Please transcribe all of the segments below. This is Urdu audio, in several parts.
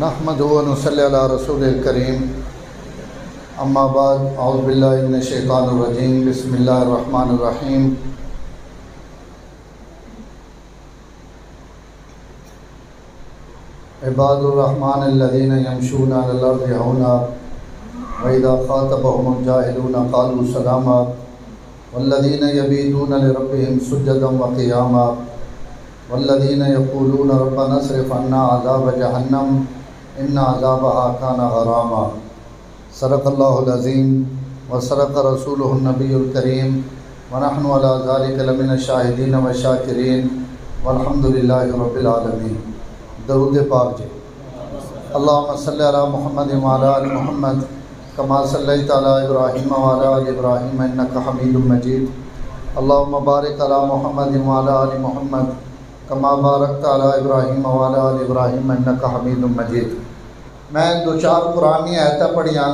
نحمدہ و نصلی علی رسول الکریم اما بعد اعوذ باللہ من الشیطان الرجیم بسم اللہ الرحمن الرحیم عباد الرحمن الذین یمشون علی الارض ہونا وَإِذَا خَاطَبَهُمُ الْجَاهِلُونَ قَالُوا سَلَامًا وَالَّذِينَ يَبِيتُونَ لِرَبِّهِمْ سُجَّدًا وَقِيَامًا وَالَّذِينَ يَقُولُونَ رَبَّنَا اصْرِفْ عَنَّا عَذَابَ جَهَنَّمَ إِنَّ عَذَابَهَا كَانَ غَرَامًا صدق اللہ العظیم وصدق رسولہ النبی الکریم ونحن علی ذلک لمن الشاہدین والشاکرین والحمد للہ رب العالمین۔ درود پاک جی۔ اللہم صلی علی محمد وعلی آل محمد کما صلیت علی ابراہیم وعلی آل ابراہیم انک حمید مجید۔ اللہم بارک علی محمد وعلی آل محمد کما بارکت علی ابراہیم وعلی آل ابراہیم انک حمید مجید۔ میں دو چار قرآنی آیتیں پڑھیاں،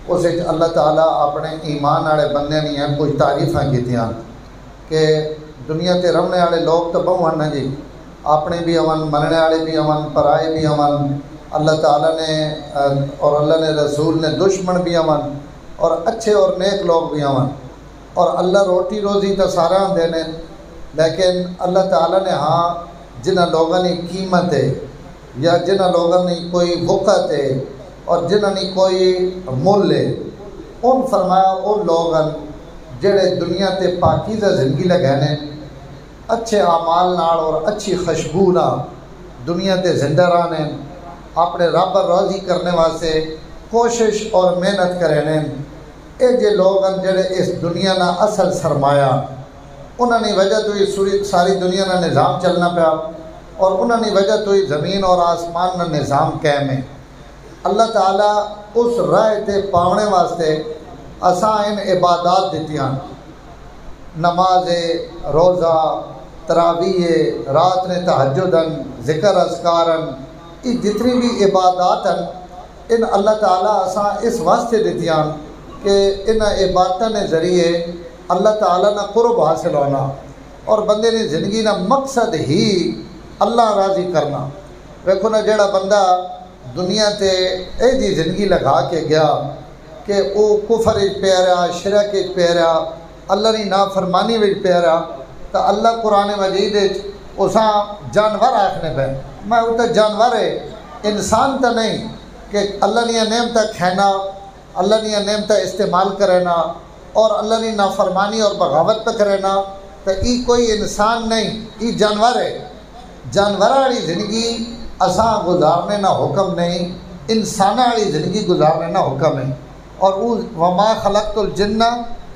اس اللہ تعالیٰ اپنے ایمان والے بندے نہیں ہیں کچھ تعریفاں کیتیاں کہ دنیا تے رہنے والے لوگ تو بہت ہیں جی، اپنے بھی امن، مننے والے بھی امن، پرائے بھی امن، اللہ تعالیٰ نے اور اللہ نے رسول نے دشمن بھی امن، اور اچھے اور نیک لوگ بھی امن، اور اللہ روٹی روزی تو سارا دینے، لیکن اللہ تعالیٰ نے ہاں جنہ لوگوں نے قیمت ہے یا جنہ لوگوں نے کوئی وقت ہے اور جنہ نے کوئی مول ہے، ان فرمایا ان لوگوں جڑے دنیا تے پاکیزہ زندگی لگانے اچھے اعمال نال اور اچھی خوشبو نال دنیا تے زندہ رہنے، اپنے رب راضی کرنے واسطے کوشش اور محنت کرنے، اے جے لوگ جڑے اس دنیا نا اصل سرمایہ، انہوں نے وجہ تو یہ ساری دنیا نا نظام چلنا پیا، اور انہوں نے وجہ تو یہ زمین اور آسمان نا نظام قائم ہے۔ اللہ تعالیٰ اس راہ تے پاونے واسطے اساں ان عبادات دیتیاں، نماز، روزہ، تراویح، رات نے تہجدن، ذکر اذکارن، یہ جتنی بھی عبادات ہیں ان اللہ تعالیٰ اساں اس واسطے دیتیاں کہ ان عبادتوں نے ذریعے اللہ تعالیٰ نہ قرب حاصل ہونا، اور بندے نے زندگی نہ مقصد ہی اللہ راضی کرنا۔ ویکھو نا جڑا بندہ دنیا تے اے جی زندگی لگا کے گیا کہ وہ کفر وچ پیا رہا، شرک وچ پیا رہا، اللہ کی نافرمانی وچ پیا رہا، تو اللہ قرآن مجید اساں جانور آکھنے پہ، میں وہ تو جانور ہے، انسان تو نہیں کہ اللہ نے نعمتیں کھینا، اللہ نے نعمتیں استعمال کرنا اور اللہ نے نافرمانی اور بغاوت پہ کرنا، تو یہ کوئی انسان نہیں، یہ جانور ہے۔ جانور والی زندگی اساں گزارنے نہ حکم نہیں، انسان والی زندگی گزارنے نہ حکم ہے۔ اور وما خلقت الجن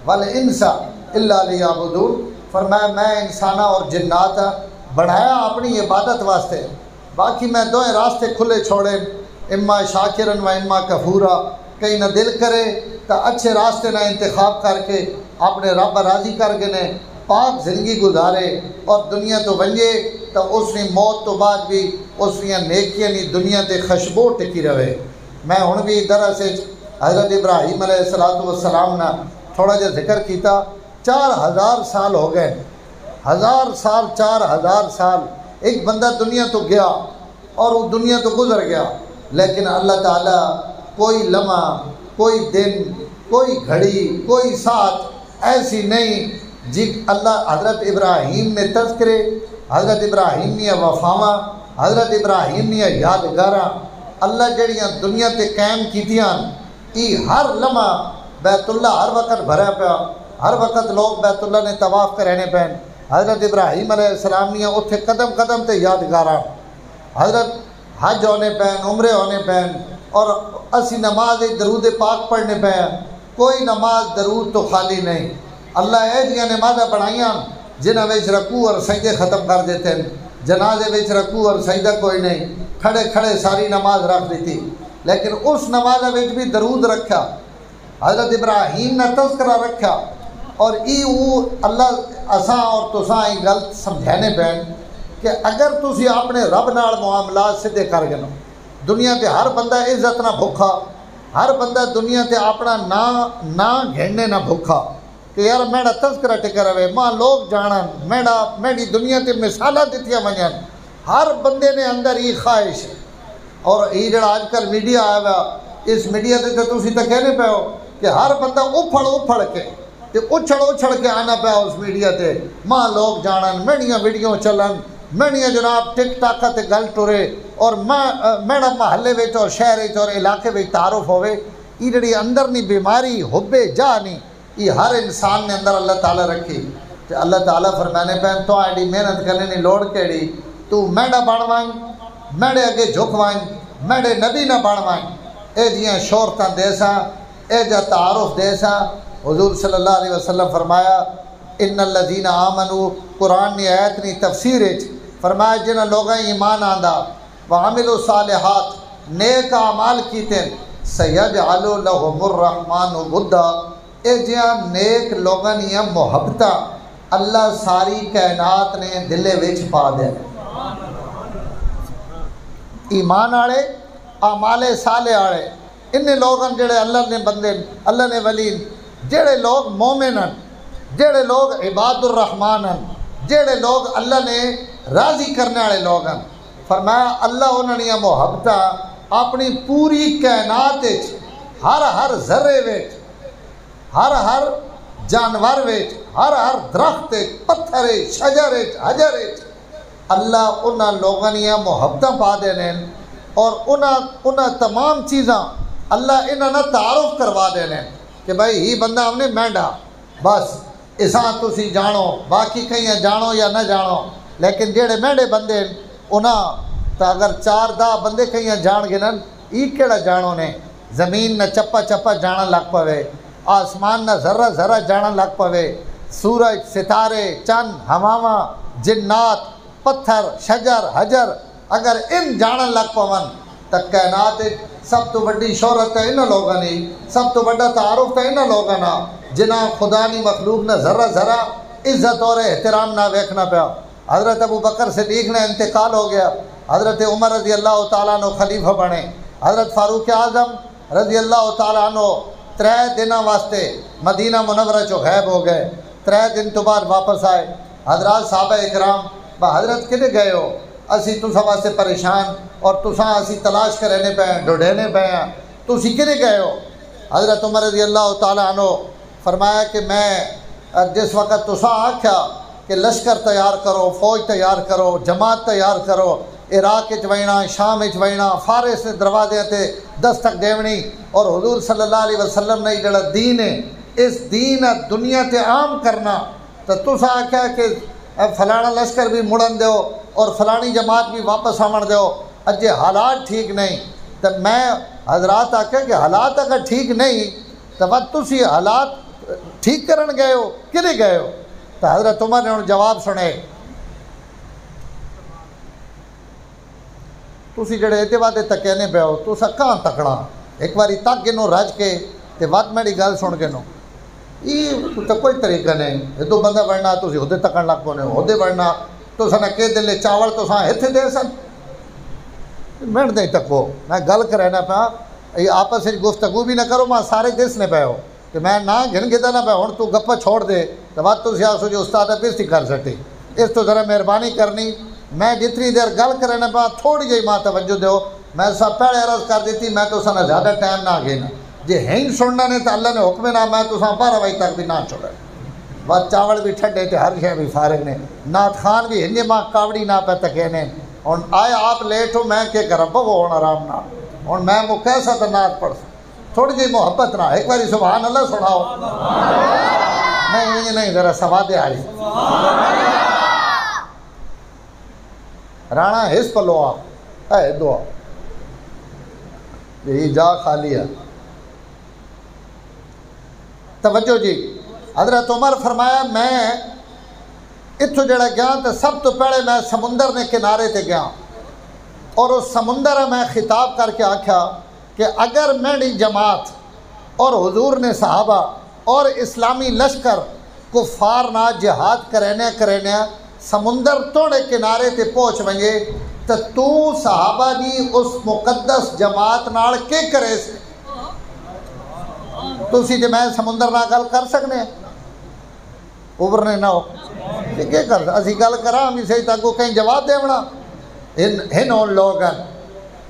والانس الا لیعبدون، فرمایا میں انسانہ اور جنات بڑھایا اپنی عبادت واسطے، باقی میں دوئے راستے کھلے چھوڑے، اما شاکرن و اما کفورا، کہیں نہ دل کرے تو اچھے راستے نہ انتخاب کر کے اپنے رب راضی کر کے نے پاک زندگی گزارے، اور دنیا تو ونجے تو اس نے موت تو بعد بھی اس نے نیکیاں نی دنیا تے خوشبو ٹکی رہے۔ میں ہن بھی دراصل حضرت ابراہیم علیہ السلام نے تھوڑا جا ذکر کیتا، 4000 سال ہو گئے، 1000 سال، 4000 سال ایک بندہ دنیا تو گیا اور وہ دنیا تو گزر گیا، لیکن اللہ تعالیٰ کوئی لمحہ، کوئی دن، کوئی گھڑی، کوئی ساتھ ایسی نہیں جی اللہ حضرت ابراہیم نے تذکرے، حضرت ابراہیم نے وفاواں، حضرت ابراہیم نے یادگاراں اللہ جڑیاں دنیا تے قائم کیتیاں، یہ ہر لمحہ بیت اللہ ہر وقت بھرا پیا، ہر وقت لوگ بیت اللہ نے طواف کرنے پہ، حضرت ابراہیم علیہ السلام نے اتنے قدم قدم تے یادگاراں، حضرت حج ہونے پین، عمرے ہونے پین، اور اسی نماز درود پاک پڑھنے پہ، کوئی نماز درود تو خالی نہیں۔ اللہ اے جیاں نمازیں بڑھائیاں جنہاں وچ رکوع اور سجدے ختم کر دیتے ہیں، جنازے وچ رکوع اور سجدہ کوئی نہیں، کھڑے کھڑے ساری نماز رکھ دیتی، لیکن اس نماز وچ بھی درود رکھا، حضرت ابراہیم نے تذکرہ رکھا، اور وہ اللہ اساں اور تساں یہ گل سمجھانے پین کہ اگر تسی اپنے رب نال معاملات سدھے کر گئے، دنیا تے ہر بندہ عزت نہ بھوکھا، ہر بندہ دنیا تے اپنا نا گھننے نہ بھوکھا کہ یار میرا تذکرہ ٹکا رہے، ماں لوگ جانن، میری دنیا تے مثالہ دیتیاں ونجن، ہر بندے نے اندر یہ خواہش ہے، اور یہ جڑا آج کل میڈیا آیا ہوا اس میڈیا تے تو تسی تے کہنے پے ہو کہ ہر بندہ اپھڑ کے تے اچھڑ کے آنا پیا اس میڈیا تے ماں لوگ جانن میڑیاں ویڈیو چلن میڑیاں جناب ٹک ٹاک تے گل ٹرے اور میڑا محلے وچ اور شہر وچ اور علاقے وچ تعارف ہوئے. یہ جڑی اندرنی بیماری حبے جا نہیں یہ ہر انسان نے اندر اللہ تعالیٰ رکھی. تے اللہ تعالیٰ فرمانے پہ تو ایڈی محنت کرنے نہیں لوڑ کیڑی تو میڑا بن وائیں میڑے اگے جھک وائیں میڑے نبی نہ بن وائیں اے جیاں شہرتاں دیساں اے جا تعارف دیساں. حضور صلی اللہ علیہ وسلم فرمایا ان الذین آمنوا قرآن نے آیت نہیں تفسیر فرمایا جنہاں لوگاں ایمان آندا وعملوا صالحات نیک اعمال کیتے سیجعل لهم الرحمن ودا اے جیاں نیک لوگاں دیاں محبتاں اللہ ساری کائنات نے دلے وچ پا دے. ایمان والے اعمال صالح والے ان لوگاں جڑے اللہ نے بندے اللہ نے ولی جڑے لوگ مومن ہیں جڑے لوگ عباد الرحمن ہیں جڑے لوگ اللہ نے راضی کرنے والے لوگ ہیں. فرمایا اللہ انہاں دی محبتاں اپنی پوری کائنات وچ ہر ذرے وچ ہر جانور وچ ہر درخت پتھر شجر حجر اللہ انہاں لوگاں دیاں محبتاں پا دینے اور انہاں تمام چیزاں اللہ انہاں نہ تعارف کروا دینے کہ بھائی ہی بندہ ہم نے مینڈا بس اساں تسی جانو باقی کہیں جانو یا نہ جانو لیکن جڑے مینڈے بندے انہاں تا اگر 4-10 بندے کہیں جان گے نا یہ کیڑا جانو نے زمین نہ چپا جانا لگ پوے آسمان نہ ذرہ جانا لگ پوے سورج ستارے چند ہواواں جنات پتھر شجر حجر اگر ان جانا لگ پون تو کائنات سب تو بڑی شہرت ہے انہاں لوگاں نے سب تو بڑا تعارف ہے انہاں لوگاں نا جنہاں خدا نی مخلوق نہ ذرہ عزت اور احترام نہ ویکھنا پیا. حضرت ابو بکر صدیق نے انتقال ہو گیا حضرت عمر رضی اللہ تعالیٰ عنہ خلیفہ بنے حضرت فاروق اعظم رضی اللہ تعالیٰ عنہ 3 دنوں واسطے مدینہ منورہ چو غائب ہو گئے 3 دن تو بعد واپس آئے. حضرات صحابہ اکرام حضرت کدے گئے ہو اسی تساں واسطے پریشان اور تساں اسی تلاش کرنے پہ ڈھونڈنے پہ ہیں تسی کدے گئے ہو. حضرت عمر رضی اللہ تعالیٰ عنہ فرمایا کہ میں جس وقت تساں آکھیا کہ لشکر تیار کرو فوج تیار کرو جماعت تیار کرو عراق وینا شام وینا فارس نے دروازے تے دستک دیونی اور حضور صلی اللہ علیہ وسلم نے جڑا دین ہے اس دین دنیا تے عام کرنا تو تساں آکھیا کہ فلانا لشکر بھی مڑن دیو اور فلانی جماعت بھی واپس آمن دیو اجے حالات ٹھیک نہیں تو میں حضرات آکھیا کہ حالات اگر ٹھیک نہیں تو بات تسی حالات ٹھیک کرن گئے ہو کدے گئے ہو. تو حضرت عمر نے انہوں جواب سنے تسی جڑے ایتے وعدے تکینے پہ ہو تسا کہاں تکڑا ایک باری تک انہوں رج کے تے وقت میری گل سن کے نو یہ تو کوئی طریقہ نہیں یہ تو بندہ بڑھنا تسی ہودے تکن لگ پونے ہودے بڑھنا تو سنا کہ دلے چاول تو ساں ہتھے دے سن منٹ نہیں تکو میں گل کرنا پا یہ آپس میں گفتگو بھی نہ کرو میں سارے دس نے پہ ہو کہ میں نہ گھن گدا نہ پہ ہوں تو گپا چھوڑ دے تو بات تو سیاسو جو استاد ہے پھر کر سکتی اس تو ذرا مہربانی کرنی میں جتنی دیر گل کرنا پا تھوڑی جی ماں توجہ دو میں سب پہلے عرض کر دیتی میں تو سنا زیادہ ٹائم نہ گینا جی ہینگ سننا نے تو اللہ نے حکم نہ میں تو ساں 12 بجے تک بھی نہ چھوڑا بس چاول بھی ٹھنڈے تھے ہر شے بھی فارغ نے نعت خان بھی ہنجے ماں کاوڑی نہ پہ تکے نے اور آئے آپ لیٹ ہو میں کہ کرم وہ ہونا آرام نہ اور میں وہ کیسا تو نعت پڑھ تھوڑی جی محبت نہ ایک باری سبحان اللہ سناؤ نہیں نہیں ذرا سوادے آ رہی رانا حس پلو آپ اے دعا یہی جا خالی ہے. توجہ جی حضرت عمر فرمایا میں اتھو جڑا گیا تو سب تو پہلے میں سمندر نے کنارے تے گیا اور اس سمندر میں خطاب کر کے آکھا کہ اگر میری جماعت اور حضور نے صحابہ اور اسلامی لشکر کفار نہ جہاد کرینے سمندر توڑے کنارے تے پہنچ ونجے تو صحابہ جی اس مقدس جماعت نال کے کرے سے تسی جی میں سمندر نہ گل کر سکنے ابھرنے نہ ہو کہ کر اسی گل کرا ہم اسے تک کہیں جواب دیونا ہن لوگ ہیں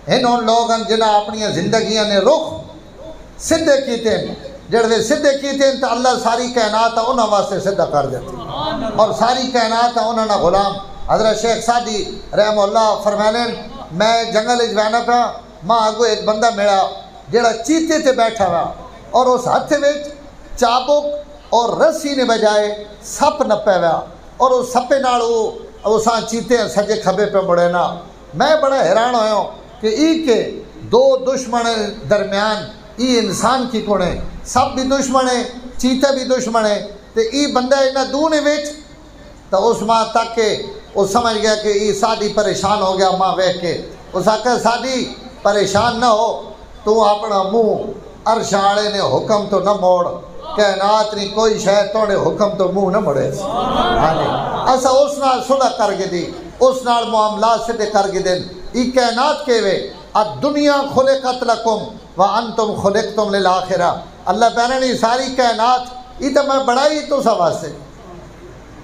ان لوگوں جنہیں اپنی زندگیاں نے رخ سدھے کیتے ہیں، جڑے سدھے کیتے ہیں تو اللہ ساری کائنات انہوں واسطے سدھا کر دیتے اور ساری کائنات انہوں نے غلام۔ حضرت شیخ سعدی رحمہ اللہ فرمائیں میں جنگل جانا پیا، ماں اگو ایک بندہ میرا جڑا چیتے تے بیٹھا ہوا اور اس ہاتھ میں چابک اور رسی نے بجائے سپ نپے ہوا اور اس سپے نال وہ چیتے سجے کھبے پہ مڑے نا۔ میں بڑا حیران ہویا ہوں کہ ای کے دو دشمن درمیان ای انسان کی کونے، سب بھی دشمن ہے، چیتے بھی دشمن ہے، تو ای بندہ انہاں دونے ویچ تو اس ماں تک کہ وہ سمجھ گیا کہ ای سادی پریشان ہو گیا ماں ویکھ کے۔ اس آکھا سادی پریشان نہ ہو، تو اپنا منہ عرش آڑے نے حکم تو نہ موڑ، کائنات نہیں کوئی شاید توڑے حکم تو منہ نہ مڑے۔ ایسا اس نال صلح کر کے دی، اس نال معاملات سے کر کے دن۔ ای کائنات کے وے الدنیا خلقت لکم وانتم خلقتم للآخرہ، اللہ پہنے نہیں ساری کائنات ای تو میں بڑائی تو سا واسطے،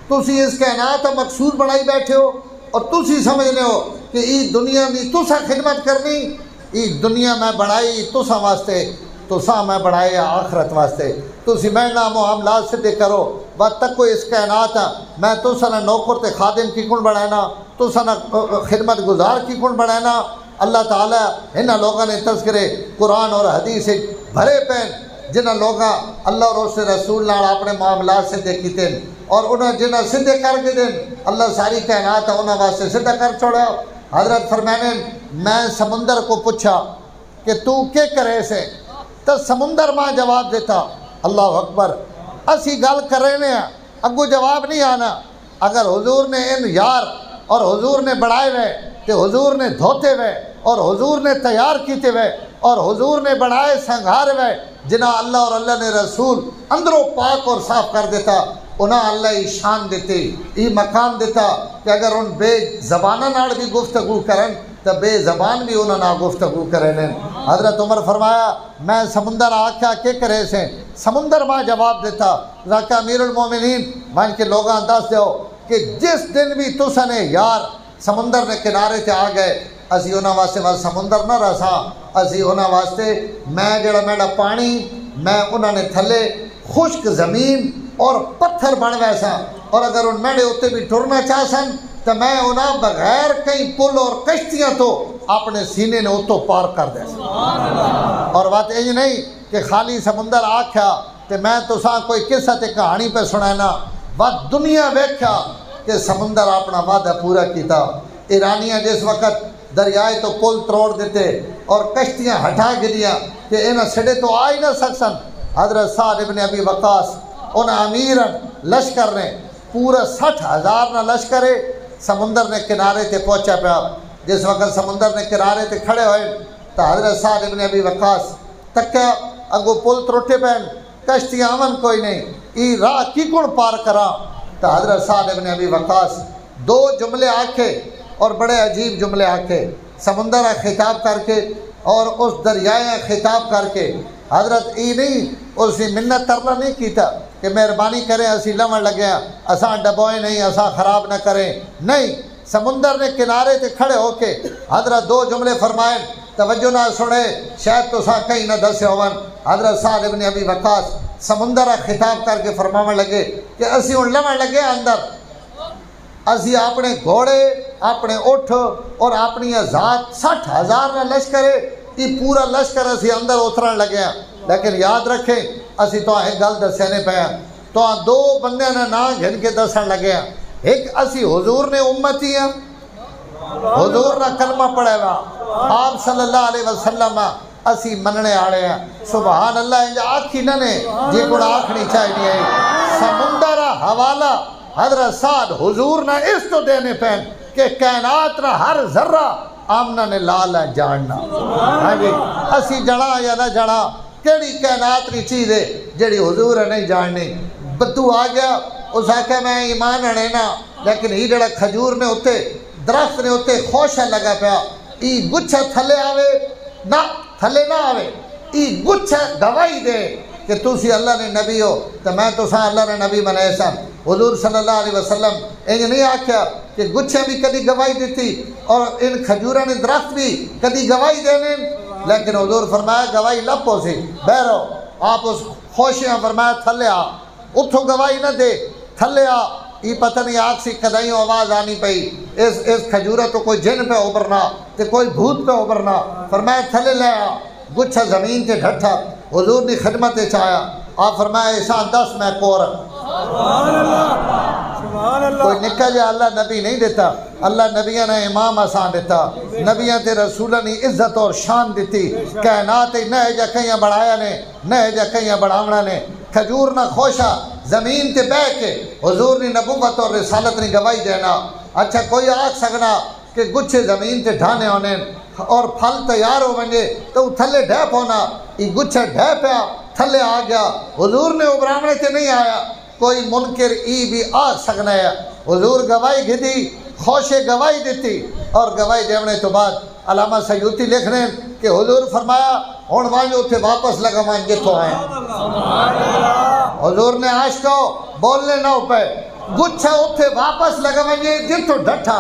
تسی اس کائنات مقصود بڑائی بیٹھے ہو اور تسی سمجھنے ہو کہ ای دنیا نہیں تسا خدمت کرنی، ای دنیا میں بڑائی تسا واسطے، تسا میں بڑھائے آخرت واسطے، تسی میں نہ معاملات سے کرو وقت تک کوئی اس کائنات میں تسا نہ نوکر تے خادم کی کن بڑھائنا، تسا نہ خدمت گزار کی کن بڑھائنا۔ اللہ تعالیٰ انہاں لوگوں نے تذکرے قرآن اور حدیث بھرے پین جنہاں لوگاں اللہ اور اس رسول نال اپنے معاملات سے کیتے اور انہاں جنہاں سدھے کر کے دن اللہ ساری کائنات انہاں واسطے سدھا کر چھوڑا۔ حضرت فرمانے میں سمندر کو پوچھا کہ تو کیا کرے سے، تو سمندر ماں جواب دیتا اللہ اکبر اسی گل کر رہے ہیں اگو جواب نہیں آنا، اگر حضور نے ان یار اور حضور نے بڑھائے ہوئے تو حضور نے دھوتے ہوئے اور حضور نے تیار کیتے ہوئے اور حضور نے بڑھائے سنگھارے ہوئے جنہاں اللہ اور اللہ نے رسول اندروں پاک اور صاف کر دیتا، انہاں اللہ ہی شان دیتے ای مقام دیتا کہ اگر ان بے زبانہ نال بھی گفتگو کرن تو بے زبان بھی انہاں نال گفتگو کریں۔ حضرت عمر فرمایا میں سمندر آکھا کے کرے سے، سمندر ماں جواب دیتا راکہ امیر المومنین مان کے لوگاں دس دیو کہ جس دن بھی تسا نے یار سمندر نے کنارے تے آ گئے اسی انہاں واسطے سمندر نہ رسا، اسی انہاں واسطے میں جڑا میرا پانی میں انہاں نے تھلے خشک زمین اور پتھر بن ویسا اور اگر ان میرے اتنے بھی ٹرنا چاہ سن تو میں انہاں بغیر کئی پل اور کشتیاں تو اپنے سینے نے اتو پار کر دے سا۔ اور بات یہ نہیں کہ خالی سمندر آکھا تو میں تو ساں کوئی قصہ تے کہانی پہ سنانا، بات دنیا ویکھا کہ سمندر اپنا وعدہ پورا کیتا۔ ایرانیاں جس وقت دریائے تو پل توڑ دیتے اور کشتیاں ہٹا گریا کہ انہاں سڑے تو آ ہی نہ سکسن، حضرت سعد ابن ابی وقاص ان امیرن لشکر نے پورا 60,000 نہ لشکرے سمندر نے کنارے تے پہنچا پیا۔ جس وقت سمندر نے کنارے تے کھڑے ہوئے تو حضرت سعد ابن ابی وقاص تکیا اگو پل تروٹے پہن کشتیاں امن کوئی نہیں ای راہ کی کون پار کرا، تو حضرت سعد ابن ابی وقاص دو جملے آکھے اور بڑے عجیب جملے آکھے، سمندر خطاب کر کے اور اس دریائے خطاب کر کے حضرت ای نہیں اسی منت ترلا نہیں کیتا کہ مہربانی کریں اسی لمن لگے اساں ڈبوئے نہیں اساں خراب نہ کریں، نہیں سمندر نے کنارے تے کھڑے ہو کے حضرت دو جملے فرمائے، توجہ نہ سنے شاید تو ساں کہیں نہ دسے ہون۔ حضرت سعد ابن ابی وقاص سمندر خطاب کر کے فرمانے لگے کہ اسی ان لمن لگے اندر اسی اپنے گھوڑے اپنے اٹھ اور اپنی ذات 60,000 نہ لشکرے یہ پورا لشکر اسی اندر اترن لگے ہیں، لیکن یاد رکھیں اسی تو ایک گل دسنے پہ ہیں تو دو بندے نے نا گھن کے دسن لگے ہیں، ایک اسی حضور نے امتی ہیں، حضور نہ کلمہ پڑھے گا آپ صلی اللہ علیہ وسلم اسی مننے آڑے ہیں، سبحان اللہ انجا آکھی نہ نے جی کو آکھنی چاہیے سمندر حوالہ حضرت سعد حضور نہ اس تو دینے پہن کہ کائنات نہ ہر ذرہ آمنہ نے لال ہے جاننا، اسی جڑا یا نہ جڑا کیڑی کائنات نہیں چیز ہے جڑی حضور ہے نہیں جاننی۔ بدو آ گیا اس آکھا میں ایمان اڑینا لیکن ہی جڑا کھجور نے ہوتے درخت نے ہوتے خوشہ لگا پیا ای گچھا تھلے آوے نہ تھلے نہ آوے ای گچھا گواہی دے کہ تُسی اللہ نے نبی ہو تو میں تو ساں اللہ نے نبی بنائے سا۔ حضور صلی اللہ علیہ وسلم انج نہیں آکھیا کہ گچھے بھی کدی گواہی دیتی اور ان کھجورہ نے درخت بھی کدی گواہی دینے، لیکن حضور فرمایا گواہی لپو سی بہرو آپ اس خوشیاں فرمایا تھلے آ، اتھو گواہی نہ دے، تھلے آ، یہ پتہ نہیں آگ سی کدائیوں آواز آنی پئی، اس کھجورہ تو کوئی جن پہ ابھرنا تے کوئی بھوت پہ ابھرنا، فرمایا تھلے لے آ، گچھا زمین کے ڈھٹھا، حضور نے خدمت چاہیا، آپ فرمایا ایسا 10 میں کور، کوئی نکا جا اللہ نبی نہیں دیتا، اللہ نبیہ نے امام آسان دیتا، نبیہ تے رسولہ نے عزت اور شان دیتی، کائنات نہ جا کہیں بڑھایا نے نہ جا کہیں بڑھاونا نے، کھجور نہ خوشا زمین تے بہ کے حضور نے نبوت اور رسالت نے گواہی دینا۔ اچھا کوئی آگ سکنا کہ گچھے زمین تے ڈھانے ہونے اور پھل تیار ہو بنجے تو تھلے ڈھیپ ہونا، یہ گچھا ڈھیپیا تھلے آ گیا، حضور نے ابراہنے تے نہیں آیا، کوئی منکر ای بھی آگ سکنا ہے، حضور گواہی گھدی، خوشے گواہی دیتی، اور گواہی دیونے تو بعد علامہ سیوطی لکھ رہے ہیں کہ حضور فرمایا ہون وانجو تھے واپس لگا مان جتو آئیں، حضور نے عاشقو بولنے نہ پہ گچھا اتھے واپس لگا مان جتو ڈھٹھا،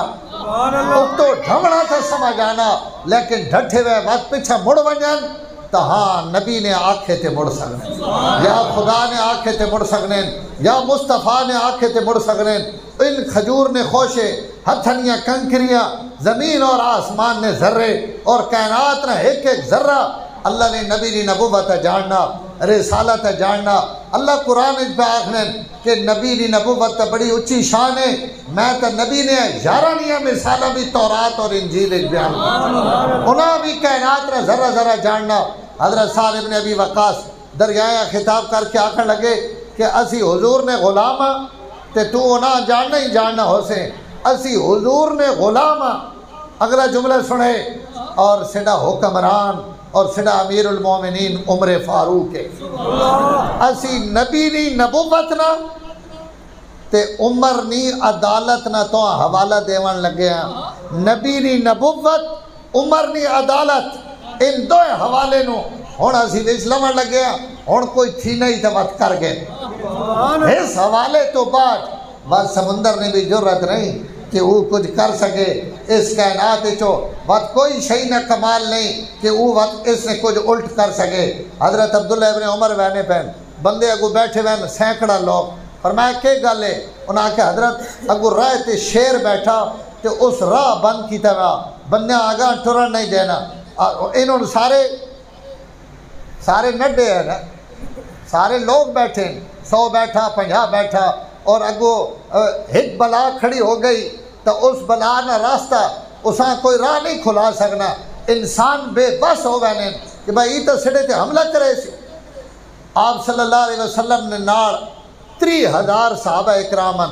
اتو ڈھمڑا تھا سمجھ آنا، لیکن ڈھٹھے ہوئے وقت پچھا مڑ ونجن تو ہاں نبی نے آنکھیں تے مڑ سکنے، یا خدا نے آنکھیں تے مڑ سکنے، یا مصطفیٰ نے آنکھیں تے مڑ سکنے، ان کھجور نے خوشے ہتھنیاں کنکریاں زمین اور آسمان نے ذرے اور کائنات نے ایک ایک ذرہ اللہ نے نبی نے نبوت جاننا، رسالت جاننا، اللہ قرآن پہ آخنے کہ نبی نے نبوت بڑی اچھی شان ہے، میں تو نبی نے 11 مثالہ بھی تورات اور انجیل بیان انہاں بھی کائنات نے ذرہ ذرہ جاننا۔ حضرت سعد ابن ابی وقاص دریائے خطاب کر کے آکھن لگے کہ اسی حضور نے غلامہ تے تو انہاں جاننا ہی جاننا ہو سے، اسی حضور نے غلامہ، اگلا جملہ سنے، اور سڈا حکمران اور سڈا امیر المومنین عمر فاروق ہے، اسی نبی نی نبوت نہ تے عمر نی عدالت نہ تو حوالہ دیوان لگے ہیں، نبی نی نبوت عمر نی عدالت ان دو حوالے نو ہون اسی اسلام لگے ہیں، ہون کوئی تھی نہیں تو وقت کر گئے، اس حوالے تو بعد بس سمندر نے بھی جرت نہیں کہ وہ کچھ کر سکے، اس کائنات چو وقت کوئی شئی نہ کمال نہیں کہ وہ وقت اس نے کچھ الٹ کر سکے۔ حضرت عبداللہ ابن عمر وینے پہن بندے اگو بیٹھے وین سینکڑا لوگ، فرمایا کہ گل ہے، انہاں کہ حضرت اگو راہ تے شیر بیٹھا تے اس راہ بند کی طرح بندے آگاں ٹرن نہیں دینا، انہوں سارے نڈے ہیں نا، سارے لوگ بیٹھے 100 بیٹھا 50 بیٹھا، اور اگو ایک بلا کھڑی ہو گئی تو اس بلا نہ راستہ اساں کوئی راہ نہیں کھلا سکنا، انسان بے بس ہو گئے کہ بھائی یہ تو سڑے تے حملہ کرے سی۔ آپ صلی اللہ علیہ وسلم نے ناڑ 30,000 صحابہ اکرامن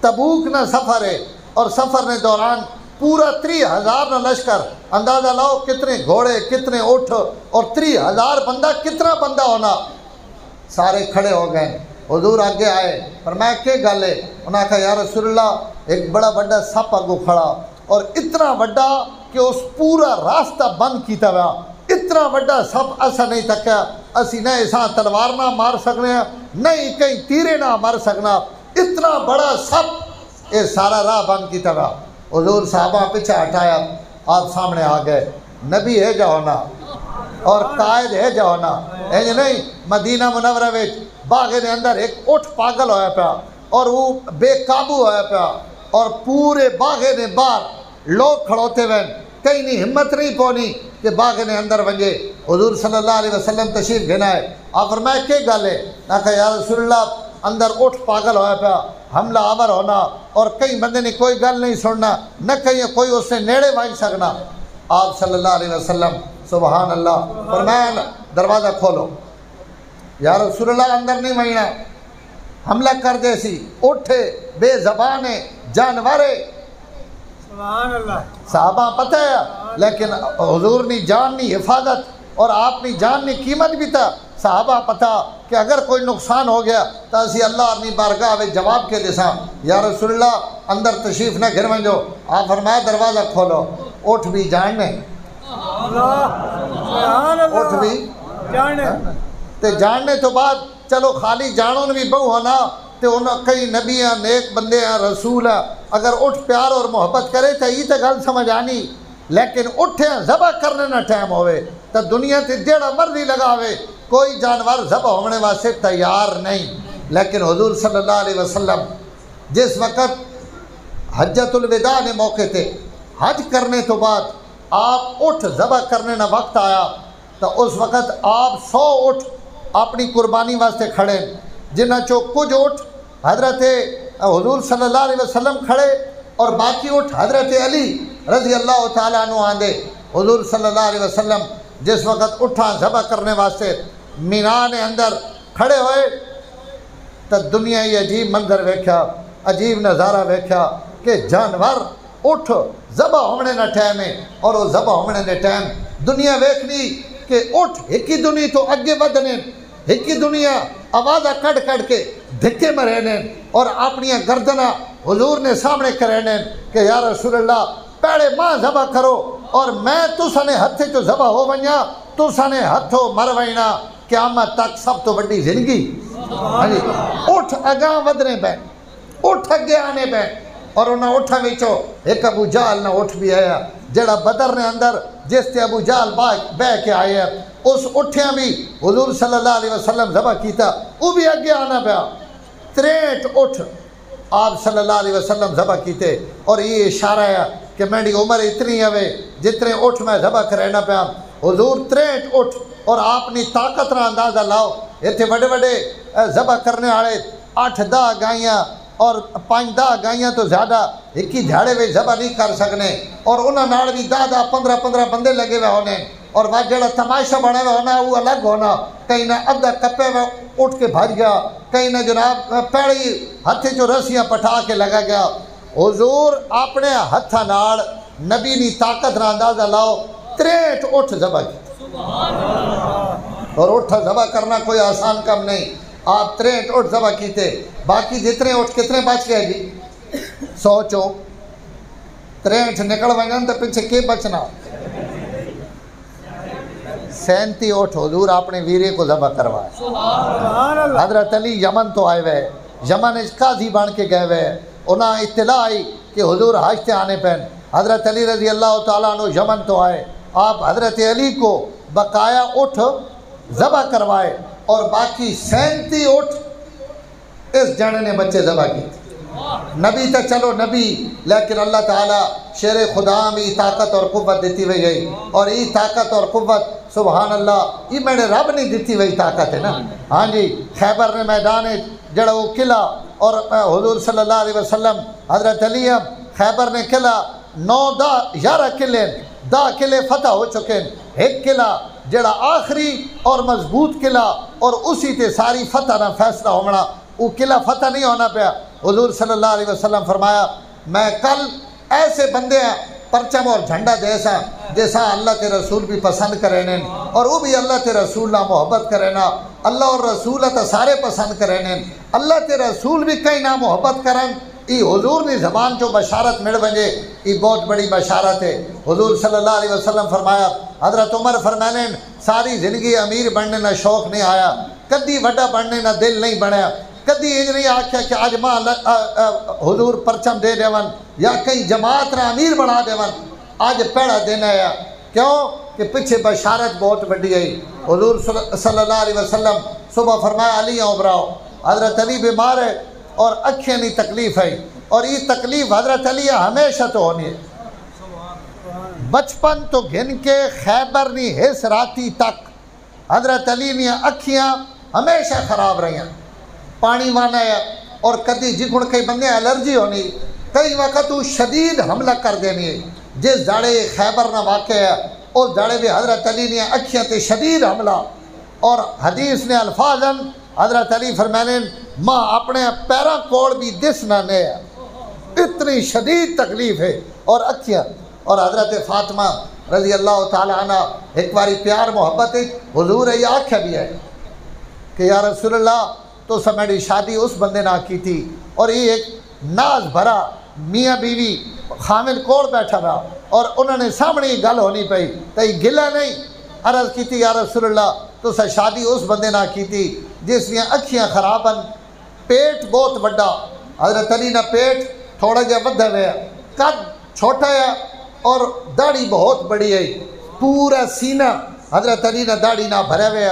تبوک نہ سفر ہے، اور سفر نے دوران پورا 30,000 نہ لشکر، اندازہ لاؤ کتنے گھوڑے کتنے اٹھ، اور 30,000 بندہ کتنا بندہ ہونا، سارے کھڑے ہو گئے، حضور آگے آئے، فرمایا کہ گل ہے، انہوں نے کہا یا رسول اللہ ایک بڑا بڑا سپ آگو کھڑا، اور اتنا بڑا کہ اس پورا راستہ بند کیتا ہوا، اتنا بڑا سپ ایسا نہیں تکیا، اسی نہ ایسا تلوار نہ مار سکنے ہیں، نہیں کہیں تیرے نہ مار سکنا، اتنا بڑا سپ، یہ سارا راہ بند کیتا ہوا۔ حضور صحابہ پیچھے ہٹایا، آپ سامنے آ گئے، نبی ہے جا ہونا اور قائد ہے جا ہونا، ہے نہیں مدینہ منورہ وچ باغے نے اندر ایک اٹھ پاگل ہویا پیا اور وہ بے قابو ہویا پیا، اور پورے باغے نے باہر لوگ کھڑوتے ہوئے، کہیں نہیں ہمت نہیں پونی کہ باغے نے اندر ونجے۔ حضور صلی اللہ علیہ وسلم تشریف گھنا ہے، آپ فرمایا کہ گل ہے، نہ کہا یا رسول اللہ اندر اٹھ پاگل ہویا پیا، حملہ آور ہونا، اور کئی بندے نے کوئی گل نہیں سننا، نہ کہیں کوئی اس نے نیڑے وائن سکنا۔ آپ صلی اللہ علیہ وسلم سبحان اللہ فرمایا دروازہ کھولو، یا رسول اللہ اندر نہیں مہینہ، حملہ کر دے سی، اٹھے بے زبانے جانورے، صحابہ پتہ ہے، لیکن حضور نے جان نہیں حفاظت اور آپ نے جان نہیں قیمت بھی تھا، صحابہ پتہ کہ اگر کوئی نقصان ہو گیا تو اسی اللہ اپنی بارگاہ میں جواب کے دیساں، یا رسول اللہ اندر تشریف نہ گھر منجو۔ آپ فرمایا دروازہ کھولو، اٹھ بھی جاننے، اٹھ بھی تے جاننے تو بعد چلو خالی جانوں بھی بہو ہونا، تے انہاں کئی نبیاں نیک بندے ہیں رسول ہیں اگر اٹھ پیار اور محبت کرے تو یہ تو گل سمجھ آنی لیکن اٹھے ذبح کرنے نہ ٹائم ہوئے تو دنیا تے جیڑا مرضی لگاوے کوئی جانور ذبح ہونے واسطے تیار نہیں لیکن حضور صلی اللہ علیہ وسلم جس وقت حجۃ الوداع نے موقع تے حج کرنے تو بعد آپ اٹھ ذبح کرنے نہ وقت آیا تو اس وقت آپ 100 اٹھ اپنی قربانی واسطے کھڑے جنہ چو کچھ اٹھ حضرت حضور صلی اللہ علیہ وسلم کھڑے اور باقی اٹھ حضرت علی رضی اللہ تعالیٰ عنہ آندے حضور صلی اللہ علیہ وسلم جس وقت اٹھا ذبح کرنے واسطے مینا نے اندر کھڑے ہوئے تو دنیا ہی عجیب منظر ویکھا عجیب نظارہ ویکھا کہ جانور اٹھ ذبح ہونے نہ ٹائم ہے اور وہ ذبح ہونے نے ٹائم دنیا ویکھنی کہ اٹھ ایک ہی دنیا تو اگے ودنے ایک ہی دنیا آوازہ کڑ کڑ کے دھکے مرے اور اپنی گردنہ حضور نے سامنے کرے کہ یا رسول اللہ پہلے ماں ذبح کرو اور میں تسانے ہتھے جو ذبح ہو ونیا تسانے ہتھوں مر وینا قیامت تک سب تو بڑی زندگی اٹھ اگاں ودنے پہ اٹھ اگے آنے پہ اور انہاں اٹھا وچوں ایک ابو جہل نہ اٹھ بھی آیا جڑا بدر نے اندر جس تے ابو جہل بہ کے آئے اس اٹھیاں بھی حضور صلی اللہ علیہ وسلم ذبح کیتا وہ بھی اگے آنا پیا 63 اٹھ آپ صلی اللہ علیہ وسلم ذبح کیتے اور یہ اشارہ ہے کہ میری عمر اتنی ہے جتنے اٹھ میں ذبح کرینا پیا حضور 63 اٹھ اور آپ نے طاقت نہ اندازہ لاؤ اتنے بڑے بڑے ذبح کرنے والے 8-10 گائیاں اور 5-10 گائیاں تو زیادہ ایک ہی دھاڑے میں ذبح نہیں کر سکنے اور انہوں نے بھی 10-15 بندے لگے ہوئے ہونے اور وہ جڑا تماشا بنے ہوئے ہونا وہ الگ ہونا کہیں نہ ادھا کپے میں اٹھ کے بھر گیا کہیں نہ جناب پیڑی ہتھے جو رسیاں پٹھا کے لگا گیا حضور اپنے ہتھا نال نبی نی طاقت نہ اندازہ لاؤ 63 اٹھ ذبح کی اور اٹھا ذبح کرنا کوئی آسان کام نہیں آپ 63 اٹھ ذبح کیتے باقی جتنے اٹھ کتنے بچ گئے جی 100 چو 63 نکل ونجن تو پیچھے کے بچنا 37 اٹھ حضور اپنے ویرے کو ذبح کروائے حضرت علی یمن تو آئے ہوئے یمن قاضی بن کے گئے ہوئے انہاں اطلاع آئی کہ حضور حج تے آنے پہن حضرت علی رضی اللہ تعالیٰ عنہ یمن تو آئے آپ حضرت علی کو بقایا اٹھ ذبح کروائے اور باقی 37 اٹھ اس جانے نے بچے ذبح کی نبی تا چلو نبی لیکن اللہ تعالیٰ شیر خدا میں طاقت اور قوت دیتی ہوئی گئی اور یہ طاقت اور قوت سبحان اللہ یہ میرے رب نے دیتی ہوئی طاقت ہے نا ہاں جی خیبر نے میدان جڑا وہ قلعہ اور حضور صلی اللہ علیہ وسلم حضرت علی خیبر نے قلعہ 11 قلعے فتح ہو چکے ایک قلعہ جڑا آخری اور مضبوط قلعہ اور اسی تے ساری فتح نہ فیصلہ ہونا وہ قلعہ فتح نہیں ہونا پیا حضور صلی اللہ علیہ وسلم فرمایا میں کل ایسے بندے ہیں پرچم اور جھنڈا جیسا اللہ کے رسول بھی پسند کریں اور وہ بھی اللہ کے رسول نہ محبت کریں اللہ اور رسول تو سارے پسند کریں اللہ کے رسول بھی کئی نہ محبت کریں یہ حضور نے زبان جو بشارت مل بنجے یہ بہت بڑی بشارت ہے حضور صلی اللہ علیہ وسلم فرمایا حضرت عمر فرمائیں ساری زندگی امیر بننے نہ شوق نہیں آیا کدی وڈا بننے نہ دل نہیں بنیا کدی یہ نہیں آکھیا کہ آج ماں حضور پرچم دے دیون یا کئی جماعت نہ امیر بنا دیون آج پیڑا دینا ہے کیوں کہ پیچھے بشارت بہت بڑی ہے حضور صلی اللہ علیہ وسلم صبح فرمایا علی ابراؤ حضرت علی بیمار ہے اور اکھیں نہیں تکلیف ہے اور یہ تکلیف حضرت علی ہمیشہ تو ہونی ہے بچپن تو گھن کے خیبر نہیں حس راتی تک حضرت علی نے اکھیاں ہمیشہ خراب رہی ہیں پانی مانا ہے اور کدی جگڑ کئی بندے الرجی ہونی کئی وقت وہ شدید حملہ کر دینی ہے جس داڑے خیبر نہ واقع ہے اس داڑے بھی حضرت علی نے اکھیاں تے شدید حملہ اور حدیث نے الفاظاً حضرت علی فرمائیں ماں اپنے پیرا کوڑ بھی دس نہ نے اتنی شدید تکلیف ہے اور اکھیاں اور حضرت فاطمہ رضی اللہ تعالیٰ عنہ ایک باری پیار محبت حضور یہ آکھیا بھی ہے کہ یا رسول اللہ تو سب میری شادی اس بندے نہ کی تھی اور یہ ایک ناز بھرا میاں بیوی خامد کوڑ بیٹھا رہا اور انہوں نے سامنے یہ گل ہونی پئی تو یہ گلہ نہیں عرض کی تھی یا رسول اللہ تو سب شادی اس بندے نہ کی تھی جس نے اکھیاں خرابن پیٹ بہت بڑا، حضرت علی نہ پیٹ تھوڑا جہا ودھا ہوا، قد چھوٹا ہے اور داڑھی بہت بڑی ہے، پورا سینہ حضرت علی نہ داڑھی نہ بھرا ہوا ہے،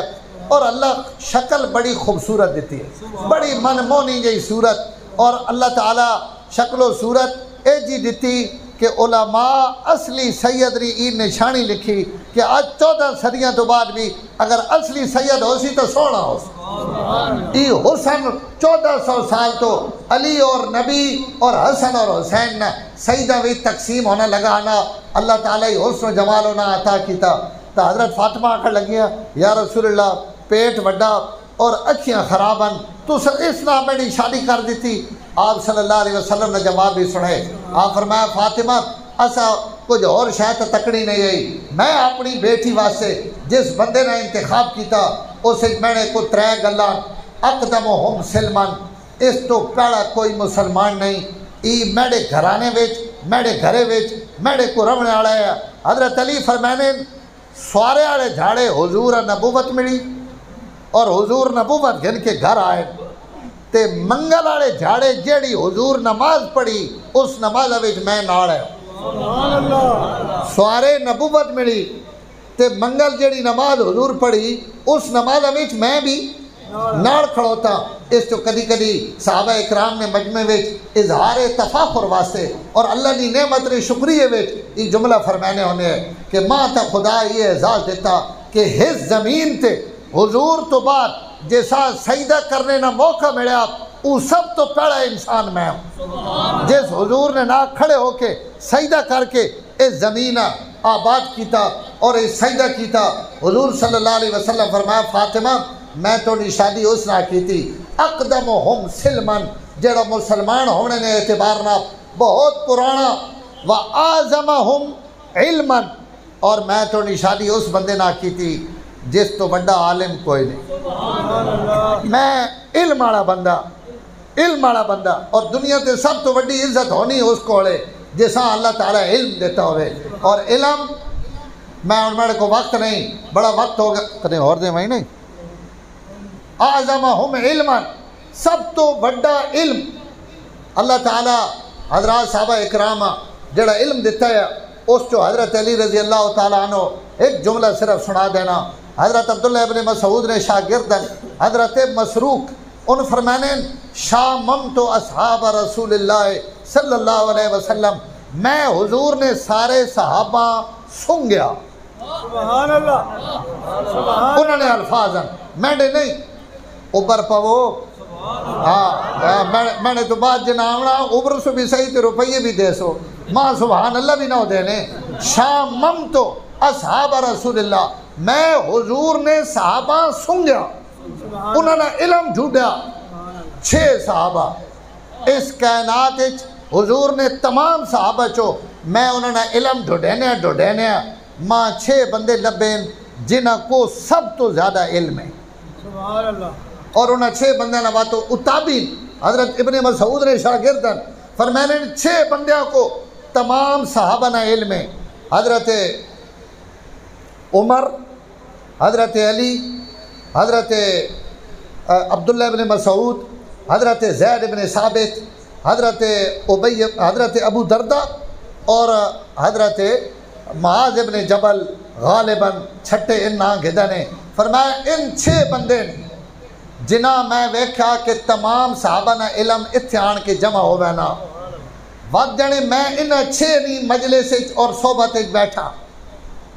اور اللہ شکل بڑی خوبصورت دیتی ہے، بڑی من مونی جی صورت، اور اللہ تعالیٰ شکل و صورت اے جی دیتی کہ علماء اصلی سید ری ای نشانی لکھی کہ آج 14 صدیاں تو بعد بھی اگر اصلی سید ہو سی تو سونا ہو سی، ای حسن 1400 سال تو علی اور نبی اور حسن اور حسین نہ سیدہ بھی تقسیم ہونا لگانا، اللہ تعالیٰ ہی حسن و جمال ہونا عطا کیتا۔ تو حضرت فاطمہ آکر لگیا یا رسول اللہ پیٹ وڈا اور اکھیاں خرابن تو اس نہ میری شادی کر دیتی۔ آپ صلی اللہ علیہ وسلم نے جواب بھی سنے، آپ فرمایا فاطمہ اسا کچھ اور شاید تکڑی نہیں گئی، میں اپنی بیٹی واسطے جس بندے نے انتخاب کیتا اسے میں نے کو 3 گلاں اقدمہم سلمن، اس تو پہلا کوئی مسلمان نہیں، ای میرے گھرانے وچ میرے گھرے وچ میرے کو رمنے والا ہے۔ حضرت علی فرمانے سوارے والے جھاڑے حضور نبوت ملی اور حضور نبوت گھن کے گھر آئے، تے منگل والے جھاڑے جیڑی حضور نماز پڑھی اس نماز وچ میں نال ہے، سوارے نبوت ملی تے منگل جیڑی نماز حضور پڑھی اس نماز وچ میں بھی نال کھڑوتا۔ اس تو کدی کدی صحابہ اکرام نے مجمع وچ اظہار تفاخر واسطے اور اللہ دی نعمت ری شکریہ وچ یہ جملہ فرمانے ہونے ہیں کہ ماں تا خدا یہ اعزاز دیتا کہ ہس زمین تے حضور تو بعد جیسا سجدہ کرنے نہ موقع ملیا وہ سب تو پہلا انسان میں ہوں، جس حضور نے نہ کھڑے ہو کے سجدہ کر کے اس زمین آباد کیتا اور اس سجدہ کیتا۔ حضور صلی اللہ علیہ وسلم فرمایا فاطمہ میں تو شادی اس نہ کی تھی اقدمہم سلمن، جڑا مسلمان ہونے نے اعتبار نہ بہت پرانا، وآزمہم علمن، اور میں تو شادی اس بندے نہ کی تھی جس تو بڑا عالم کوئی نہیں، میں علم والا بندہ، علم والا بندہ، اور دنیا تے سب تو بڑی عزت ہونی اس کو ہے جیسا اللہ تعالیٰ علم دیتا ہوئے، اور علم میں ان میرے کو وقت نہیں، بڑا وقت ہوگا کدیں اور دیں میں نہیں، اعظمہم علما، سب تو بڑا علم اللہ تعالیٰ حضرات صحابہ اکرام جڑا علم دیتا ہے اس جو حضرت علی رضی اللہ تعالیٰ عنہ ایک جملہ صرف سنا دینا۔ حضرت عبداللہ ابن مسعود نے شاگردن حضرت مسروق ان فرمانے شاممت اصحاب رسول اللہ صلی اللہ علیہ وسلم، میں حضور نے سارے صحابہ سن گیا، سبحان اللہ، انہوں نے الفاظاً میں نے نہیں اوپر پاو، ہاں میں نے تو بات جناونا اوپر سے بھی صحیح تے روپیے بھی دے سو، ماں سبحان اللہ بھی نہ دینے۔ شاممت اصحاب رسول اللہ، میں حضور نے صحابہ سن گیا، انہوں نے علم ڈھونڈا، 6 صحابہ اس کائنات حضور نے تمام صحابہ چو میں انہوں نے علم ڈھونڈنے ماں 6 بندے لبین جنہ کو سب تو زیادہ علم ہے، سبحان اللہ، اور انہوں 6 بندے نے باتوں اتابین حضرت ابن مسعود نے شاگردن فرمانے 6 بندیاں کو تمام صحابہ نے علم ہے، حضرت عمر، حضرت علی، حضرت عبداللہ ابن مسعود، حضرت زید ابن ثابت، حضرت ابو دردہ اور حضرت معاذ ابن جبل غالباً چھٹے ان نام گھدہ نے فرمایا ان 6 بندے جنہ میں ویکھا کہ تمام صحابہ نا علم اتھیان کے جمع ہو بینا وقت جانے میں انہ 6 نہیں مجلس اور صحبت بیٹھا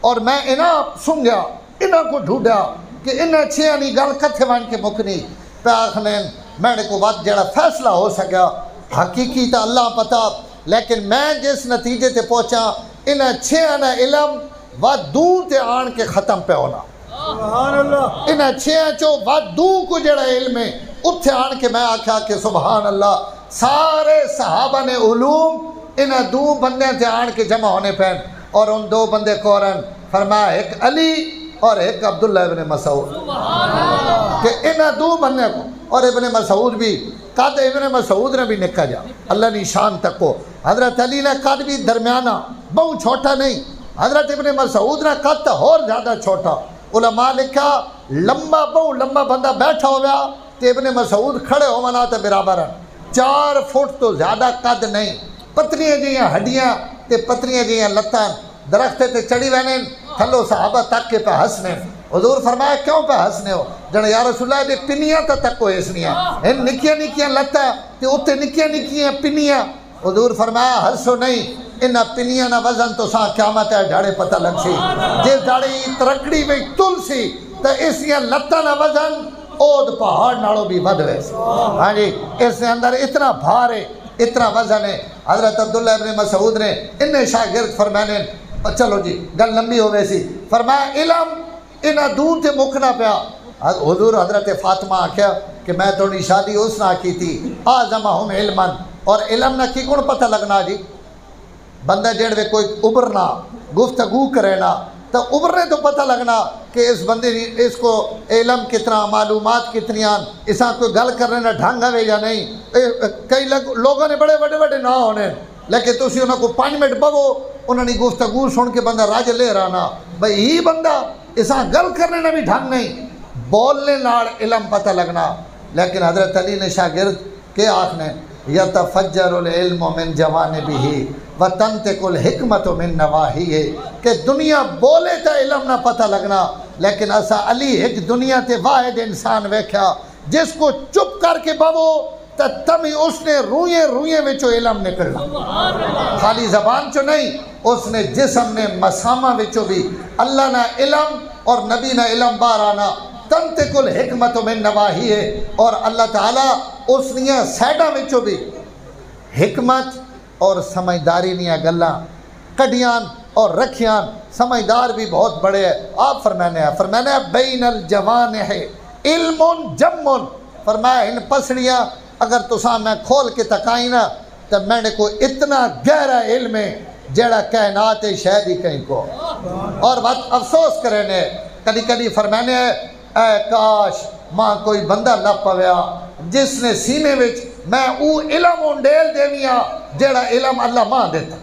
اور میں انہ سن گیا، انہ کو ڈھونڈا کہ انہ 6 نہیں گل کتھے وان کے مکنی پہ آخنین میں نے کو وقت جڑا فیصلہ ہو سکیا حقیقی تا اللہ پتا، لیکن میں جس نتیجے تے پہنچا انہ 6 نا علم وقت دور تے آن کے ختم پہ ہونا، سبحان اللہ، انہ 6 چو وقت دور کو جڑا علم ہے اتھے آن کے میں آکھا کہ سبحان اللہ سارے صحابہ نے علوم انہ 2 بندے تے آن کے جمع ہونے پہن، اور ان 2 بندے کورن فرمایا ایک علی اور ایک عبداللہ ابن مسعود، کہ انہ 2 بندے کو اور ابن مسعود بھی قد ابن مسعود نے بھی نکا جا اللہ نے شان تک کو، حضرت علی نے قد بھی درمیانہ بہت چھوٹا نہیں، حضرت ابن مسعود نے قد اور زیادہ چھوٹا، علماء لکھا لمبا بہت لمبا بندہ بیٹھا ہو گیا تے ابن مسعود کھڑے ہو منا تے برابر ہیں 4 فٹ تو زیادہ قد نہیں پتلیاں جیاں ہڈیاں تے پتلیاں جیاں لتاں درخت تے چڑھی وینے تھلو صحابہ تک کے پہ ہسنے حضور فرمایا کیوں پہ ہسنے ہو جنہا یا رسول اللہ دے پنیاں تا تک کو ہسنیاں ان نکیاں نکیاں لتاں تے اتے نکیاں نکیاں پنیاں حضور فرمایا ہسو نہیں انہا پنیاں نا وزن تو ساں قیامت ہے جھاڑے پتہ لگ سی جس جھاڑی ترکڑی میں تل سی تا اسیاں لتاں نا وزن اود پہاڑ ناڑو بھی بد ویسے ہاں جی اس نے اندر اتنا بھار ہے اتنا وزن ہے حضرت عبداللہ ابن مسعود نے انہیں شاگرد فرمانے چلو جی گل لمبی ہو ویسی فرمایا علم انہا دور تے مکنا پیا حضور حضرت فاطمہ آکھیا کہ میں توڑی شادی اس نہ کی تھی آزمہم علماً اور علم نہ کی کون پتہ لگنا جی بندہ جیڑ میں کوئی ابرنا گفتگو کرنا تو ابرنے تو پتہ لگنا کہ اس بندے اس کو علم کتنا معلومات کتنی آن اساں کوئی گل کرنے نہ ڈھنگ ہوئے یا نہیں کئی لوگوں نے بڑے بڑے بڑے نہ ہونے لیکن تسی انہوں کو 5 منٹ بگو انہوں نے گفتگو سن کے بندہ راج لے رہنا بھئی ہی بندہ اساں گل کرنے نہ بھی ڈھنگ نہیں بولنے نار علم پتہ لگنا لیکن حضرت علی نے شاگرد کے آخنے یتفجر العلم من جوانبہ وتنطق الحکمت من نواہیہ کہ دنیا بولے تا علم نہ پتہ لگنا لیکن اسا علی ایک دنیا تے واحد انسان ویکھیا جس کو چپ کر کے بابو تمی اس نے روئیں وچو علم نکلنا خالی زبان چو نہیں اس نے جسم نے مسامہ وچو بھی اللہ نہ علم اور نبی نہ علم بارانا تنطق الحکمت من نواہیہ اور اللہ تعالیٰ اس نے سیڈا وچو بھی حکمت اور سمجھداری نیا گلاں کڈیاں اور رکھیاں سمجھدار بھی بہت بڑے ہیں آپ فرمانے ہیں بین الجوانح علم جم فرمایا ان پسڑیاں اگر تساں میں کھول کے تکائیں نا تو میں نے کو اتنا گہرا علم ہے جیڑا کائنات شاید ہی کہیں کو اور بات افسوس کرنے کدی کدی فرمانے ہیں اے کاش ماں کوئی بندہ نہ پویا جس نے سینے وچ میں او علم انڈیل دیویاں جیڑا علم اللہ ماں دیتا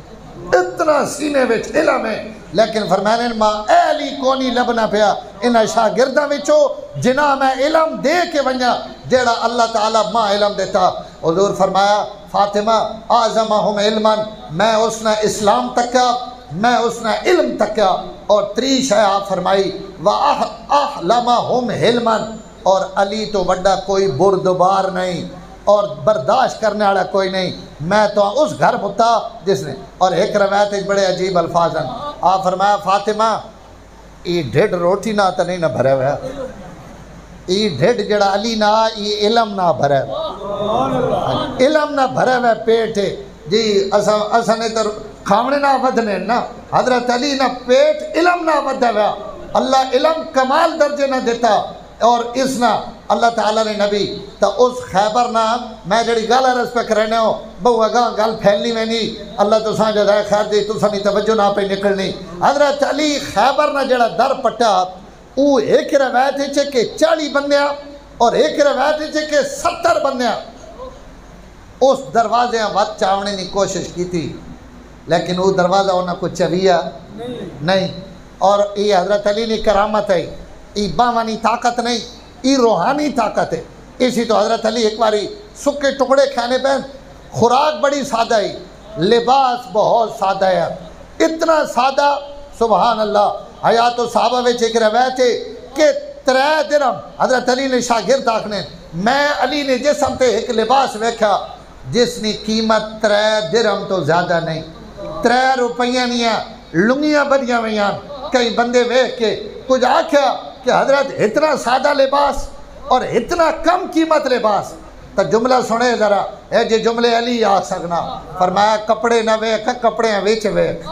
اتنا سینے وچ علم ہے لیکن فرمانے ماں اے علی کونی لبنا پیا انہا شاگردہ وچو جنہ میں علم دے کے ونیا جیڑا اللہ تعالیٰ ماں علم دیتا حضور فرمایا فاطمہ آزمہم علماً میں اس نے اسلام تکیا میں اس نے علم تکیا اور 3 شے آپ فرمائی وَأَحْلَمَهُمْ حِلْمًا اور علی تو بڑا کوئی بردبار نہیں اور برداشت کرنے والا کوئی نہیں میں تو اس گھر بتا جس نے اور ایک روایت بڑے عجیب الفاظ ہیں آپ فرمایا فاطمہ یہ ڈھڈ روٹی نہ تو نہیں نہ بھرے ہوئے یہ ڈھڈ جڑا علی نہ یہ علم نہ بھرے علم نہ بھرے ہوئے پیٹ ہے جی اسا نے تو کھامنے نہ ودھنے نا حضرت علی نہ پیٹ علم نہ ودھے ہوئے اللہ علم کمال درجے نہ دیتا اور اس نہ اللہ تعالیٰ نے نبی تا اس خیبر نہ میں جڑی گل عرض پہ کرنے ہو بہو اگاں گل پھیلنی میں نہیں اللہ تو ساں جدائے خیر دی تو سانی توجہ نہ پہ نکلنی حضرت علی خیبر نہ جڑا در پٹا وہ ایک روایت ہے کہ 40 بندیاں اور ایک روایت ہے کہ 70 بندیاں اس دروازے وقت چاونے کی کوشش کی تھی لیکن وہ دروازہ انہوں کو چویا نہیں اور یہ حضرت علی نے کرامت ہے یہ باوانی طاقت نہیں یہ روحانی طاقت ہے اسی تو حضرت علی ایک باری سکے ٹکڑے کھانے پہ خوراک بڑی سادہ ہے لباس بہت سادہ ہے اتنا سادہ سبحان اللہ حیات و صحابہ میں ایک روایت ہے کہ 3 درہم حضرت علی نے شاگرد آکھنے میں علی نے جسم تے ایک لباس ویکھا جس نے قیمت 3 درہم تو زیادہ نہیں 3 روپیاں نہیں لنگیاں بڑیاں ہوئیاں کئی بندے ویکھ کے کچھ آکھیا کہ حضرت اتنا سادہ لباس اور اتنا کم قیمت لباس تو جملہ سنے ذرا اے جی جملے علی آ سکنا فرمایا کپڑے نہ ویکھ کپڑے ویچ ویکھ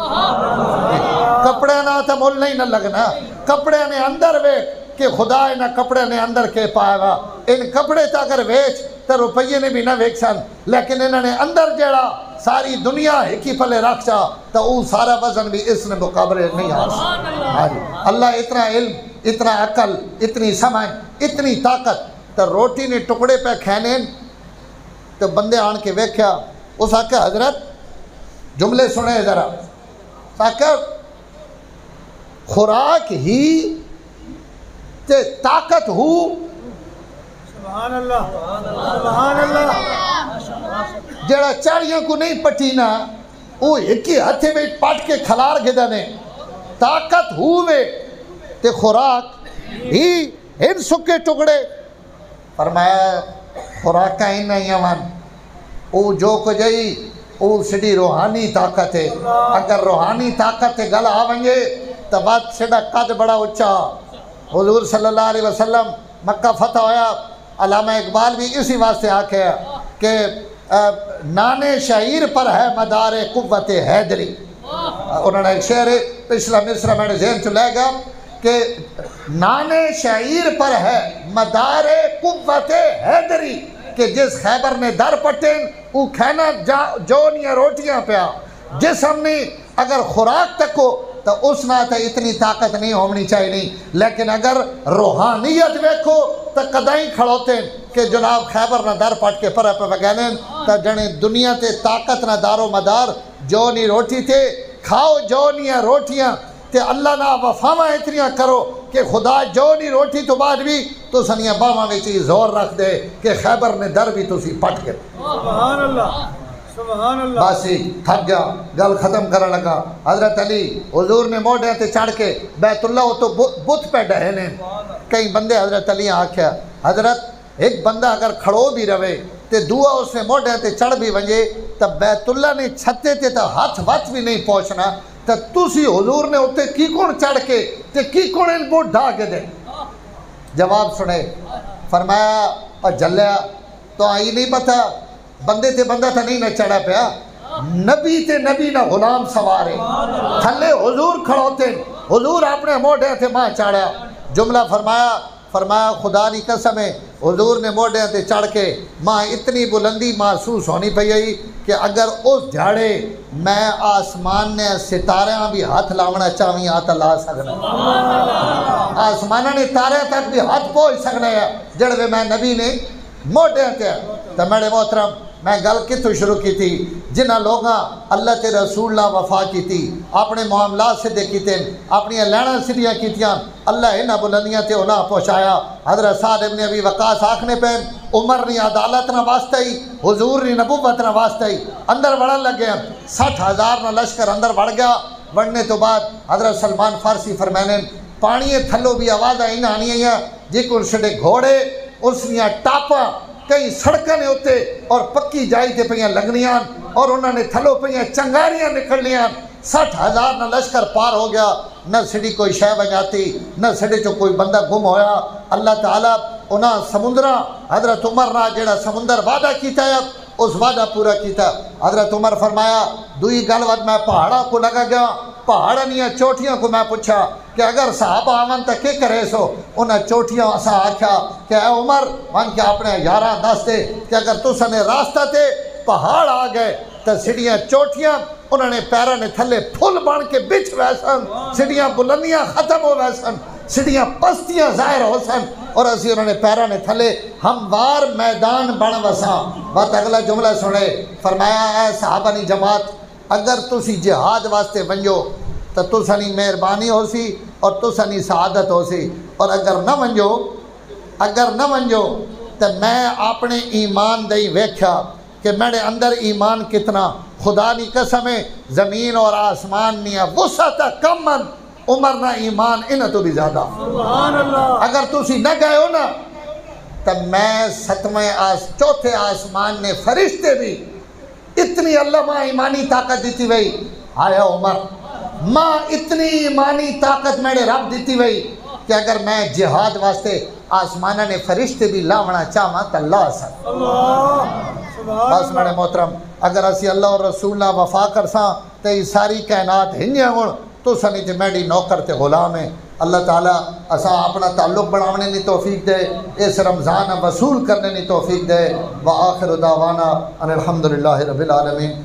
کپڑے نہ تو مول نہیں نہ لگنا کپڑے نے اندر ویکھ کہ خدا نہ کپڑے نے اندر کے پائے گا ان کپڑے تا اگر ویچ تو روپیے نے بھی نہ ویک سن لیکن انہوں نے اندر جیڑا ساری دنیا ایک ہی پلے رکھ چا تو وہ سارا وزن بھی اس نے مقابلے نہیں آ سکتا اللہ اتنا علم اتنا عقل اتنی سمجھ اتنی طاقت تو روٹی نے ٹکڑے پہ کھانے تو بندے آن کے ویکھیا اس آکھا حضرت جملے سنے ذرا آکھا خوراک ہی تے طاقت ہو سبحان اللہ سبحان اللہ جڑا چاڑیاں کو نہیں پٹی نا وہ ایک ہی ہتھے میں پٹ کے کھلار گدا نے طاقت ہوئے تے خوراک ہی ان سکے ٹکڑے فرمایا خوراکاں ہی نہیں آوان او جو کجئی او سڑی روحانی طاقت ہے اگر روحانی طاقت ہے گل آونگے تو بات سڑا قد بڑا اچھا حضور صلی اللہ علیہ وسلم مکہ فتح ہویا علامہ اقبال بھی اسی واسطے آکھے کہ نانے شعیر پر ہے مدار قوت حیدری انہوں نے ایک شعر پچھلا مصرع میں نے ذہن چلے گا کہ نانے شعیر پر ہے مدار قوت حیدری کہ جس خیبر نے در پٹین وہ کھانا جونیاں روٹیاں پیا جس ہم نے اگر خوراک تکو تو اس نہ تا اتنی طاقت نہیں ہونی چاہیے لیکن اگر روحانیت ویکھو تو قدائیں کھڑوتے کہ جناب خیبر نہ در پٹ کے پرہ پہ بگینن تو جنے دنیا تے طاقت نہ دارو مدار جو نہیں روٹی تے کھاؤ جو نہیں روٹیاں تے اللہ نہ وفاواں اتنیاں کرو کہ خدا جو نہیں روٹی تو بعد بھی تو سنیاں باواں میں چیز زور رکھ دے کہ خیبر نے در بھی تو سی پٹ کے سبحان اللہ سبحان اللہ باسی تھک گیا گل ختم کرنے لگا حضرت علی حضور نے موڑے تے چڑھ کے بیت اللہ تو بت پہ ڈہنے کئی بندے حضرت علی آکھیا حضرت ایک بندہ اگر کھڑو بھی رہے تے دعا اس نے موڑے تے چڑھ بھی ونجے تب بیت اللہ نے چھتے تے تا ہاتھ وقت بھی نہیں پہنچنا تو تُسی حضور نے اتے کی کون چڑھ کے تے کی کون ان بوٹ ڈھا کے دے جواب سنے فرمایا اور جلیا تو آئی نہیں پتا بندے تے بندہ تھا نہیں نہ چڑھا پیا نبی تے نبی نہ غلام سوارے تھلے حضور کھڑوتے حضور اپنے موڑے تے ماں چڑھا جملہ فرمایا خدا نہیں قسم ہے حضور نے موڑے تے چڑھ کے ماں اتنی بلندی محسوس ہونی پئی کہ اگر اس جھاڑے میں آسمان نے ستارے بھی ہاتھ لاونا چاہویں ہاتھ لا سکنا آسمان نے تارے تک بھی ہاتھ پہنچ سکنا ہے جڑوے میں نبی نے موڑے تے تو میرے محترم میں گل کتوں شروع کی تھی جنہ لوگاں اللہ تے رسول اللہ وفا کی تھی اپنے معاملات سے دیکھی تھے اپنی لینا سریاں کی تھیاں اللہ انہاں بلندیاں تے انہاں پہنچایا حضرت سعد ابن ابی وقاص آکھنے پہ عمر نے عدالت نہ واسطہ ہی حضور نے نبوت نہ واسطہ ہی اندر بڑھن لگے 60,000 نہ لشکر اندر بڑھ گیا بڑھنے تو بعد حضرت سلمان فارسی فرمانے پانی تھلو بھی آواز آئی نہ آنی ہے جی کو سڑے گھوڑے اس نے ٹاپا کئی سڑکیں نے ہوتے اور پکی جائی تے پہیاں لگنیاں اور انہوں نے تھلو پہیاں چنگاریاں نکلنیاں 60,000 نہ لشکر پار ہو گیا نہ سڑی کوئی شے بجاتی نہ سڑی چو کوئی بندہ گم ہویا اللہ تعالیٰ انہاں سمندرہ حضرت عمر نہ جیڑا سمندر وعدہ کیتا ہے اس وعدہ پورا کیتا حضرت عمر فرمایا دوئی گل ود میں پہاڑا کو لگا گیا پہاڑنیاں چوٹیاں کو میں پوچھا کہ اگر صحابہ آمن تک کے کرے سو انہاں چوٹیاں اسا آکھا کہ اے عمر من کے اپنے یاراں دس دے کہ اگر تو سنے راستہ تے پہاڑ آ گئے تو سڑیاں چوٹیاں انہوں نے پیرہ نے تھلے پھول بان کے بچ ویسن سڑیاں بلندیاں ختم ہو ویسن سڑیاں پستیاں ظاہر ہو سن اور اسی انہوں نے پیرہ نے تھلے ہموار میدان بن وساں بات اگلا جملہ سنے فرمایا اے صحابہ جماعت اگر تسی جہاد واسطے ونجو تو تسانی مہربانی ہو سی اور تسانی سعادت ہو سی اور اگر نہ ونجو تو میں اپنے ایمان دئی ویکھیا کہ میرے اندر ایمان کتنا خدا نہیں قسم ہے زمین اور آسمان نہیں وسعت کمن عمر نہ ایمان انہ تو بھی زیادہ سبحان اللہ اگر تسی نہ گئے ہو نا تو میں چوتھے آسمان نے فرشتے بھی اتنی اللہ ماں ایمانی طاقت دیتی وئی آیا عمر ماں اتنی ایمانی طاقت میرے رب دیتی وئی کہ اگر میں جہاد واسطے آسمانہ نے فرشتے بھی لاونا چاہاں تو لا سکتا بس میرے محترم اگر اسی اللہ اور رسول اللہ وفا کرساں تو یہ ساری کائنات ہنجے ہوں تو سنی جو میری نوکر تے غلام ہے اللہ تعالیٰ اساں اپنا تعلق بڑھانے نہیں توفیق دے اس رمضان وصول کرنے نہیں توفیق دے وآخر دعوانا ان الحمدللہ رب العالمین